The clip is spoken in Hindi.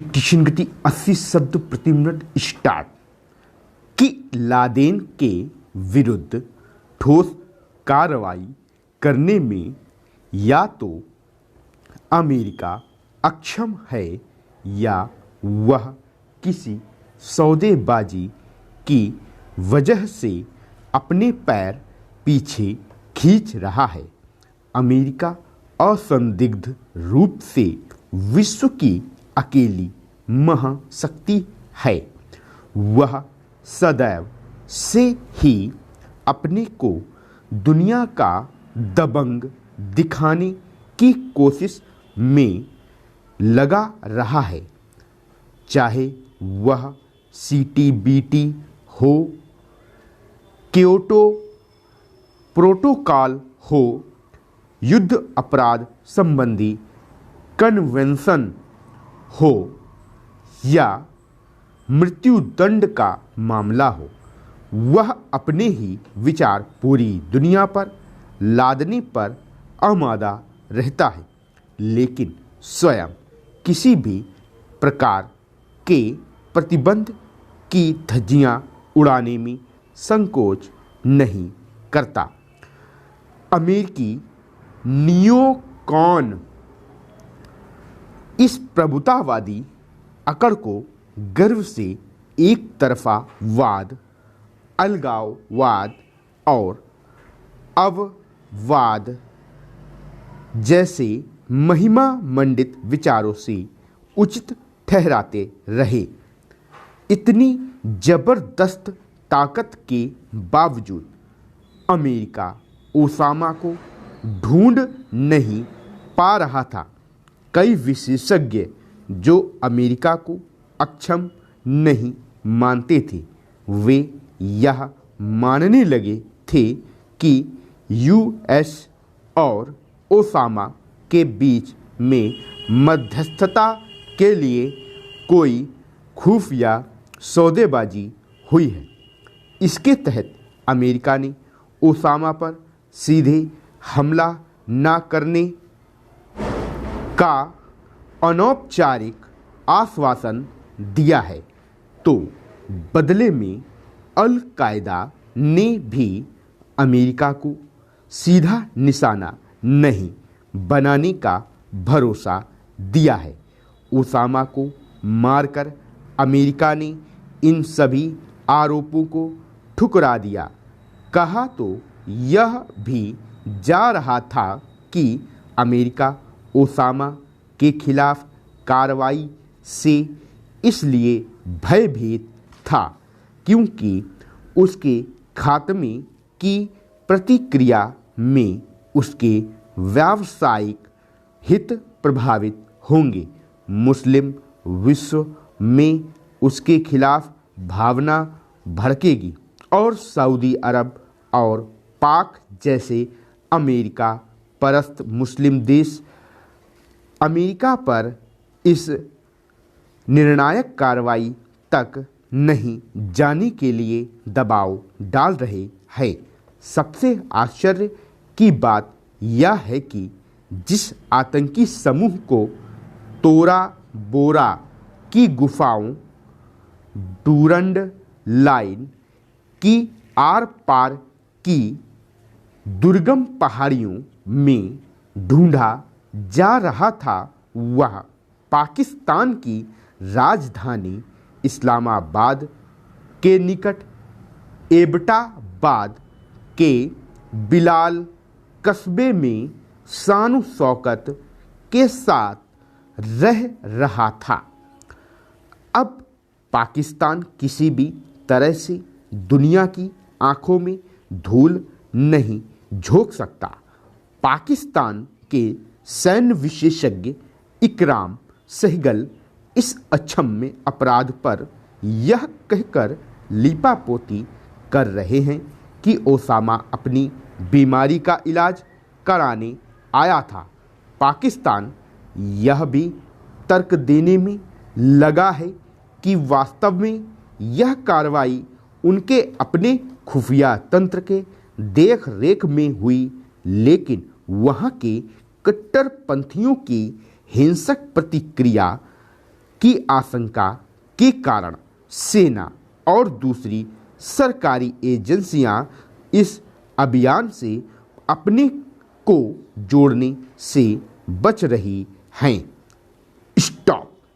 डिक्टेशन गति 80 शब्द प्रति मिनट स्टार्ट। कि लादेन के विरुद्ध ठोस कार्रवाई करने में या तो अमेरिका अक्षम है या वह किसी सौदेबाजी की वजह से अपने पैर पीछे खींच रहा है। अमेरिका असंदिग्ध रूप से विश्व की अकेली महाशक्ति है। वह सदैव से ही अपने को दुनिया का दबंग दिखाने की कोशिश में लगा रहा है, चाहे वह सीटीबीटी हो, क्योटो प्रोटोकॉल हो, युद्ध अपराध संबंधी कन्वेंशन हो या मृत्युदंड का मामला हो। वह अपने ही विचार पूरी दुनिया पर लादने पर आमादा रहता है, लेकिन स्वयं किसी भी प्रकार के प्रतिबंध की धज्जियां उड़ाने में संकोच नहीं करता। अमेरिकी नियोकॉन इस प्रभुतावादी अकड़ को गर्व से एक तरफा वाद, अलगाववाद और अववाद जैसे महिमा मंडित विचारों से उचित ठहराते रहे। इतनी जबरदस्त ताकत के बावजूद अमेरिका ओसामा को ढूंढ नहीं पा रहा था। कई विशेषज्ञ जो अमेरिका को अक्षम नहीं मानते थे, वे यह मानने लगे थे कि यूएस और ओसामा के बीच में मध्यस्थता के लिए कोई खुफिया सौदेबाजी हुई है। इसके तहत अमेरिका ने ओसामा पर सीधे हमला न करने का अनौपचारिक आश्वासन दिया है, तो बदले में अल कायदा ने भी अमेरिका को सीधा निशाना नहीं बनाने का भरोसा दिया है। ओसामा को मारकर अमेरिका ने इन सभी आरोपों को ठुकरा दिया। कहा तो यह भी जा रहा था कि अमेरिका ओसामा के खिलाफ कार्रवाई से इसलिए भयभीत था क्योंकि उसके खात्मे की प्रतिक्रिया में उसके व्यावसायिक हित प्रभावित होंगे। मुस्लिम विश्व में उसके खिलाफ भावना भड़केगी और सऊदी अरब और पाक जैसे अमेरिका परस्त मुस्लिम देश अमेरिका पर इस निर्णायक कार्रवाई तक नहीं जाने के लिए दबाव डाल रहे हैं। सबसे आश्चर्य की बात यह है कि जिस आतंकी समूह को तोरा बोरा की गुफाओं, डूरंड लाइन की आर पार की दुर्गम पहाड़ियों में ढूंढा जा रहा था, वह पाकिस्तान की राजधानी इस्लामाबाद के निकट एबटाबाद के बिलाल कस्बे में शान शौकत के साथ रह रहा था। अब पाकिस्तान किसी भी तरह से दुनिया की आंखों में धूल नहीं झोंक सकता। पाकिस्तान के सैन्य विशेषज्ञ इकराम सहगल इस अक्षम्य अपराध पर यह कहकर लीपापोती कर रहे हैं कि ओसामा अपनी बीमारी का इलाज कराने आया था। पाकिस्तान यह भी तर्क देने में लगा है कि वास्तव में यह कार्रवाई उनके अपने खुफिया तंत्र के देख रेख में हुई, लेकिन वहाँ के कट्टरपंथियों की हिंसक प्रतिक्रिया की आशंका के कारण सेना और दूसरी सरकारी एजेंसियां इस अभियान से अपने को जोड़ने से बच रही हैं। स्टॉप।